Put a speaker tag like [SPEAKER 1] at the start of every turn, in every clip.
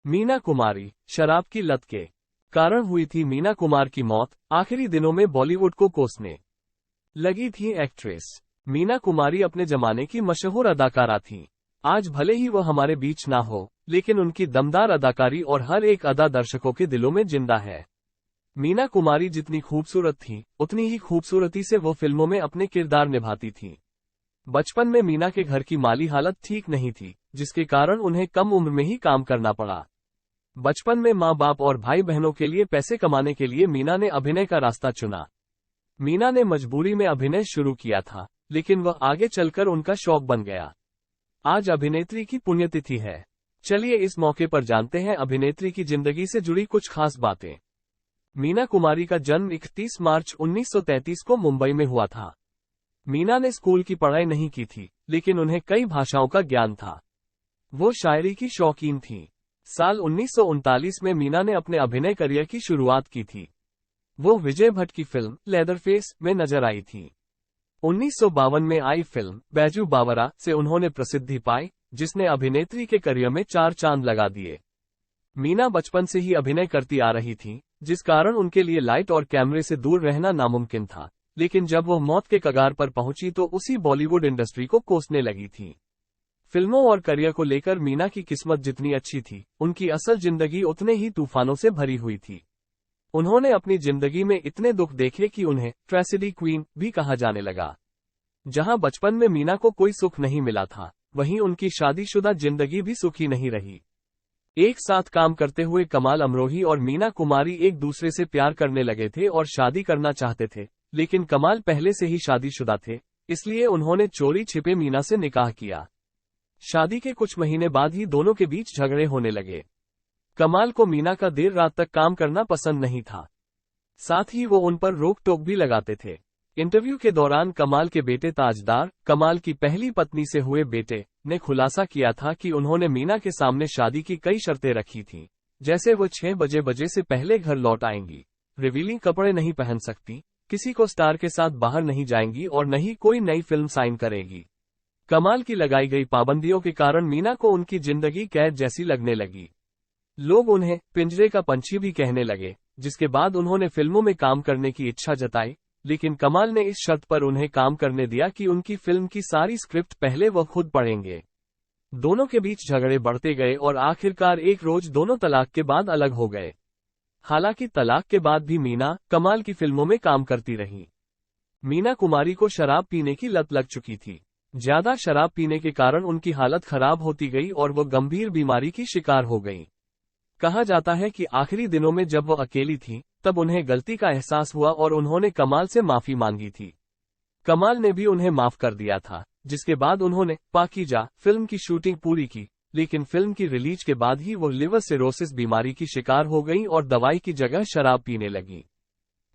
[SPEAKER 1] मीना कुमारी, शराब की लत के कारण हुई थी मीना कुमार की मौत। आखिरी दिनों में बॉलीवुड को कोसने लगी थी एक्ट्रेस मीना कुमारी अपने जमाने की मशहूर अदाकारा थीं। आज भले ही वह हमारे बीच ना हो, लेकिन उनकी दमदार अदाकारी और हर एक अदा दर्शकों के दिलों में जिंदा है। मीना कुमारी जितनी खूबसूरत थीं, उतनी ही खूबसूरती से वो फिल्मों में अपने किरदार निभाती थीं। बचपन में मीना के घर की माली हालत ठीक नहीं थी, जिसके कारण उन्हें कम उम्र में ही काम करना पड़ा। बचपन में माँ बाप और भाई बहनों के लिए पैसे कमाने के लिए मीना ने अभिनय का रास्ता चुना। मीना ने मजबूरी में अभिनय शुरू किया था, लेकिन वह आगे चलकर उनका शौक बन गया। आज अभिनेत्री की पुण्यतिथि है। चलिए इस मौके पर जानते हैं अभिनेत्री की जिंदगी से जुड़ी कुछ खास बातें। मीना कुमारी का जन्म 31 मार्च 1933 को मुंबई में हुआ था। मीना ने स्कूल की पढ़ाई नहीं की थी, लेकिन उन्हें कई भाषाओं का ज्ञान था। वो शायरी की शौकीन थीं। साल 1939 में मीना ने अपने अभिनय करियर की शुरुआत की थी। वो विजय भट्ट की फिल्म लेदरफेस में नजर आई थी। 1952 में आई फिल्म बैजू बावरा से उन्होंने प्रसिद्धि पाई, जिसने अभिनेत्री के करियर में 4 चांद लगा दिए। मीना बचपन से ही अभिनय करती आ रही थी, जिस कारण उनके लिए लाइट और कैमरे से दूर रहना नामुमकिन था। लेकिन जब वो मौत के कगार पर पहुंची तो उसी बॉलीवुड इंडस्ट्री को कोसने लगी थी। फिल्मों और करियर को लेकर मीना की किस्मत जितनी अच्छी थी, उनकी असल जिंदगी उतने ही तूफानों से भरी हुई थी। उन्होंने अपनी जिंदगी में इतने दुख देखे कि उन्हें ट्रेजेडी क्वीन भी कहा जाने लगा। जहां बचपन में मीना को कोई सुख नहीं मिला था, वहीं उनकी शादीशुदा जिंदगी भी सुखी नहीं रही। एक साथ काम करते हुए कमाल अमरोही और मीना कुमारी एक दूसरे से प्यार करने लगे थे और शादी करना चाहते थे, लेकिन कमाल पहले से ही शादीशुदा थे, इसलिए उन्होंने चोरी छिपे मीना से निकाह किया। शादी के कुछ महीने बाद ही दोनों के बीच झगड़े होने लगे। कमाल को मीना का देर रात तक काम करना पसंद नहीं था, साथ ही वो उन पर रोक टोक भी लगाते थे। इंटरव्यू के दौरान कमाल के बेटे ताजदार, कमाल की पहली पत्नी से हुए बेटे, ने खुलासा किया था कि उन्होंने मीना के सामने शादी की कई शर्तें रखी थीं, जैसे वो 6 बजे से पहले घर लौट आएंगी, रिवीलिंग कपड़े नहीं पहन सकती, किसी को स्टार के साथ बाहर नहीं जाएंगी और न ही कोई नई फिल्म साइन करेगी। कमाल की लगाई गई पाबंदियों के कारण मीना को उनकी जिंदगी कैद जैसी लगने लगी। लोग उन्हें पिंजरे का पंछी भी कहने लगे, जिसके बाद उन्होंने फिल्मों में काम करने की इच्छा जताई, लेकिन कमाल ने इस शर्त पर उन्हें काम करने दिया कि उनकी फिल्म की सारी स्क्रिप्ट पहले वह खुद पढ़ेंगे। दोनों के बीच झगड़े बढ़ते गए और आखिरकार एक रोज दोनों तलाक के बाद अलग हो गए। हालांकि तलाक के बाद भी मीना कमाल की फिल्मों में काम करती रही। मीना कुमारी को शराब पीने की लत लग चुकी थी। ज्यादा शराब पीने के कारण उनकी हालत खराब होती गई और वो गंभीर बीमारी की शिकार हो गई। कहा जाता है कि आखिरी दिनों में जब वो अकेली थी, तब उन्हें गलती का एहसास हुआ और उन्होंने कमाल से माफी मांगी थी। कमाल ने भी उन्हें माफ कर दिया था, जिसके बाद उन्होंने पाकीजा फिल्म की शूटिंग पूरी की, लेकिन फिल्म की रिलीज के बाद ही वो लिवर सिरोसिस बीमारी की शिकार हो गई और दवाई की जगह शराब पीने लगी।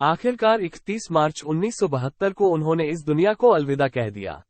[SPEAKER 1] आखिरकार 31 मार्च 1972 को उन्होंने इस दुनिया को अलविदा कह दिया।